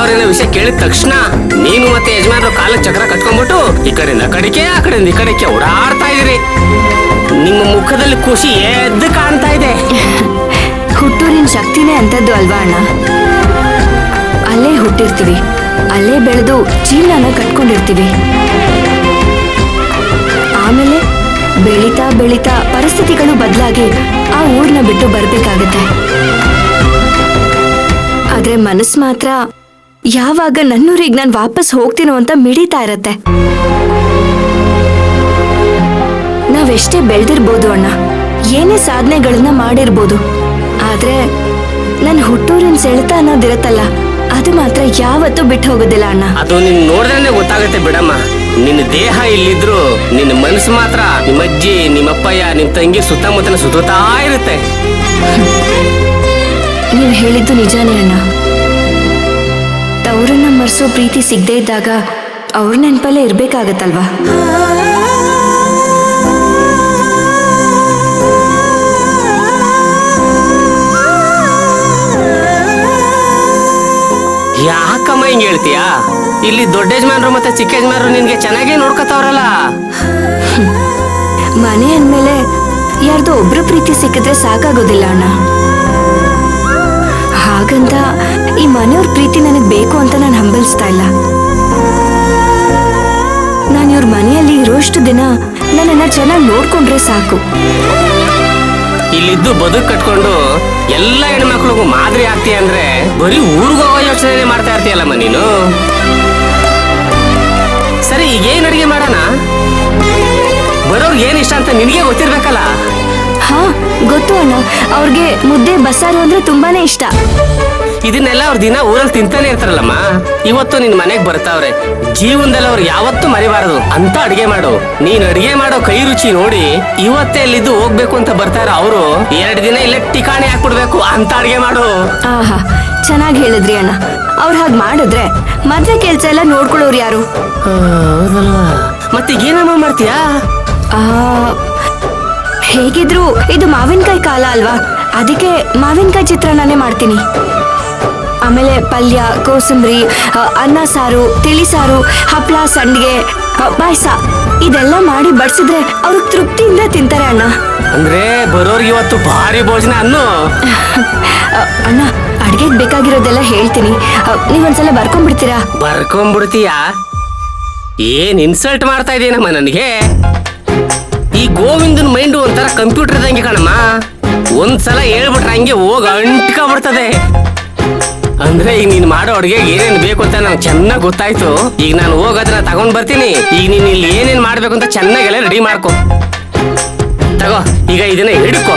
ಬರ್ತಾವ್ರೆ ಅನ್ನೋ ವಿಷಯ ಕೇಳಿದ ತಕ್ಷಣ ನೀನು ಮತ್ತೆ ಯಜಮಾನ್ರು ಕಾಲಕ್ಕೆ ಚಕ್ರ ಕಟ್ಕೊಂಡ್ಬಿಟ್ಟು ಈ ಕಡೆಯಿಂದ ಕಡೆಗೆ ಆ ಕಡೆಯಿಂದ ಈ ಕಡೆಗೆ ಓಡಾಡ್ತಾ ಇದೀರಿ. ನಿಮ್ಮ ಮುಖದಲ್ಲಿ ಖುಷಿ ಎದ್ದು ಕಾಣ್ತಾ ಇದೆ. ಹುಟ್ಟೂರಿನ ಶಕ್ತಿನೇ ಅಂತದ್ದು ಅಲ್ವಾ ಅಣ್ಣ? ಅಲ್ಲೇ ಹುಟ್ಟಿರ್ತೀವಿ, ಅಲ್ಲೇ ಬೆಳೆದು ಜೀವನನ ಕಟ್ಕೊಂಡಿರ್ತೀವಿ. ಆಮೇಲೆ ಬೆಳೀತಾ ಬೆಳೀತಾ ಪರಿಸ್ಥಿತಿಗಳು ಬದಲಾಗಿ ಆ ಊರ್ನ ಬಿಟ್ಟು ಬರ್ಬೇಕಾಗತ್ತೆ. ಆದ್ರೆ ಮನಸ್ಸು ಮಾತ್ರ ಯಾವಾಗ ನನ್ನೂರಿಗೆ ನಾನು ವಾಪಸ್ ಹೋಗ್ತೀನೋ ಅಂತ ಮಿಡಿತಾ ಇರತ್ತೆ. ನಾವೆಷ್ಟೇ ಬೆಳೆದಿರ್ಬೋದು ಅಣ್ಣ, ಏನೇ ಸಾಧನೆಗಳನ್ನ ಮಾಡಿರ್ಬೋದು, ಆದ್ರೆ ನನ್ನ ಹುಟ್ಟೂರಿನ ಸೆಳೆತ ಅನ್ನೋದಿರತ್ತಲ್ಲ, ಅದು ಮಾತ್ರ ಯಾವತ್ತೂ ಬಿಟ್ಟು ಹೋಗೋದಿಲ್ಲ ಅಣ್ಣ. ಅದು ನಿನ್ ನೋಡಿದ್ರೆ ಗೊತ್ತಾಗುತ್ತೆ ಬಿಡಮ್ಮ. ನಿನ್ನ ದೇಹ ಇಲ್ಲಿದ್ರು ನಿನ್ನ ಮನಸ್ಸು ಮಾತ್ರ ನಿಮ್ಮ ಅಜ್ಜಿ, ನಿಮ್ಮಪ್ಪಯ್ಯ, ನಿಮ್ ತಂಗಿ ಸುತ್ತಮುತ್ತಲ ಸುತ್ತಾ ಇರುತ್ತೆ. ನೀವು ಹೇಳಿದ್ದು ನಿಜಾನೇ ಅಣ್ಣ. ತವರನ್ನ ಮರೆಸೋ ಪ್ರೀತಿ ಸಿಗದೆ ಇದ್ದಾಗ ಅವ್ರ ನೆನಪಲ್ಲೇ ಇರ್ಬೇಕಾಗತ್ತಲ್ವಾ? ಯಾಕಮ್ಮ ಹಿಂಗ್ ಹೇಳ್ತೀಯಾ? ಇಲ್ಲಿ ದೊಡ್ಡ ಯಜಮಾನ್ರು ಮತ್ತೆ ಚಿಕ್ಕ ಯಜಮಾನ್ರು ನಿನ್ಗೆ ಚೆನ್ನಾಗೇ ನೋಡ್ಕೊತಾವ್ರಲ್ಲ. ಮನೆ ಅಂದ್ಮೇಲೆ ಯಾರ್ದೋ ಒಬ್ರು ಪ್ರೀತಿ ಸಿಕ್ಕಿದ್ರೆ ಸಾಕಾಗೋದಿಲ್ಲ ಅಣ್ಣ. ಹಾಗಂತ ಈ ಮನೆಯವ್ರ ಪ್ರೀತಿ ನನಗೆ ಬೇಕು ಅಂತ ನಾನು ಹಂಬಲಿಸ್ತಾ ಇಲ್ಲ. ನಾನು ಇವ್ರ ಮನೆಯಲ್ಲಿ ಇರೋಷ್ಟು ದಿನ ನನ್ನನ್ನ ಚೆನ್ನಾಗಿ ನೋಡ್ಕೊಂಡ್ರೆ ಸಾಕು. ಇಲ್ಲಿದ್ದು ಬದುಕು ಕಟ್ಕೊಂಡು ಎಲ್ಲ ಹೆಣ್ಮಕ್ಳಿಗೂ ಮಾದರಿ ಆಗ್ತೀಯ ಅಂದ್ರೆ ಬರೀ ಊರಿಗೂ ಹೋಗೋ ಯೋಚನೆ ಮಾಡ್ತಾ ಇರ್ತೀಯಲ್ಲಮ್ಮ ನೀನು. ಸರಿ, ಈಗೇನ್ ಅಡಿಗೆ ಮಾಡೋಣ? ಬರೋರ್ಗೆ ಏನ್ ಇಷ್ಟ ಅಂತ ನಿನಗೆ ಗೊತ್ತಿರ್ಬೇಕಲ್ಲ. ಹಾ ಗೊತ್ತು ಅಣ್ಣ, ಅವ್ರಿಗೆ ಮುದ್ದೆ ಬಸ್ಸಾರು ಅಂದ್ರೆ ತುಂಬಾನೇ ಇಷ್ಟ. ಇದನ್ನೆಲ್ಲ ಅವ್ರ ದಿನ ಊರಲ್ಲಿ ತಿಂತಾನೆ ಇರ್ತಾರಲ್ಲಮ್ಮ. ಇವತ್ತು ನಿನ್ ಮನೆಗ್ ಬರ್ತಾವ್ರೆ, ಜೀವನದಲ್ಲಿ ಅವ್ರು ಯಾವತ್ತೂ ಮರಿಬಾರದು ಅಂತ ಅಡಿಗೆ ಮಾಡು. ನೀನ್ ಅಡಿಗೆ ಮಾಡೋ ಕೈ ರುಚಿ ನೋಡಿ ಇವತ್ತೇ ಇಲ್ಲಿದ್ದು ಹೋಗ್ಬೇಕು ಅಂತ ಬರ್ತಾರ ಅವರು 2 ದಿನ ಇಲ್ಲೇ ಟಿಕಾಣಿ ಹಾಕ್ಬಿಡ್ಬೇಕು ಅಂತ ಅಡಿಗೆ ಮಾಡು. ಆಹಾ, ಚೆನ್ನಾಗಿ ಹೇಳಿದ್ರಿ ಅಣ್ಣ. ಅವ್ರು ಹಾಗೆ ಮಾಡಿದ್ರೆ ಮದ್ವೆ ಕೆಲ್ಸ ಎಲ್ಲ ನೋಡ್ಕೊಳ್ಳೋರು ಯಾರು? ಮತ್ತೆ ಏನಮ್ಮ ಮಾಡ್ತೀಯಾ? ಹೇಗಿದ್ರು ಇದು ಮಾವಿನಕಾಯಿ ಕಾಲ ಅಲ್ವಾ, ಅದಕ್ಕೆ ಮಾವಿನಕಾಯಿ ಚಿತ್ರಾನ್ನನೇ ಮಾಡ್ತೀನಿ. ಆಮೇಲೆ ಪಲ್ಯ, ಕೋಸಂಬರಿ, ಅನ್ನ ಸಾರು, ತಿಳಿ ಸಾರು, ಹಪ್ಳ, ಸಂಡಿಗೆ, ಪಾಯಸ ಇದೆಲ್ಲ ಮಾಡಿ ಬಡಿಸಿದ್ರೆ ಅವ್ರಿಗೆ ತೃಪ್ತಿಯಿಂದ ತಿಂತಾರೆ ಅಣ್ಣ. ಅಂದ್ರೆ ಬರೋರ್ಗೆ ಇವತ್ತು ಭಾರಿ ಭೋಜನ ಅನ್ನು. ಅಣ್ಣ, ಅಡ್ಗೆಗೆ ಬೇಕಾಗಿರೋದೆಲ್ಲ ಹೇಳ್ತೀನಿ, ನೀವೊಂದ್ಸಲ ಬರ್ಕೊಂಡ್ಬಿಡ್ತೀರಾ? ಬರ್ಕೊಂಡ್ಬಿಡ್ತೀಯಾ? ಏನ್ ಇನ್ಸಲ್ಟ್ ಮಾಡ್ತಾ ಇದೀನಮ್ಮ ನನಗೆ. ಈ ಗೋವಿಂದನ್ ಮೈಂಡ್ ಒಂಥರ ಕಂಪ್ಯೂಟರ್ ಇದ್ದಂಗೆ ಕಣಮ್ಮ. ಒಂದ್ಸಲ ಹೇಳ್ಬಿಟ್ರೆ ಹಂಗೆ ಹೋಗಿ ಅಂಟ್ಕೊಂಡ್ಬಿಡ್ತದೆ. ಅಂದ್ರೆ ಈಗ ನೀನ್ ಮಾಡೋ ಅಡ್ಗೆ ಏನೇನ್ ಬೇಕು ಅಂತ ನಂಗೆ ಚೆನ್ನಾಗ್ ಗೊತ್ತಾಯ್ತು. ಈಗ ನಾನು ಹೋಗೋದನ್ನ ತಗೊಂಡ್ ಬರ್ತೀನಿ. ಈಗ ನೀನ್ ಇಲ್ಲಿ ಏನೇನ್ ಮಾಡ್ಬೇಕು ಅಂತ ಚೆನ್ನಾಗೆಲ್ಲ ರೆಡಿ ಮಾಡ್ಕೊ. ತಗೋ, ಈಗ ಇದನ್ನ ಹಿಡ್ಕೊ.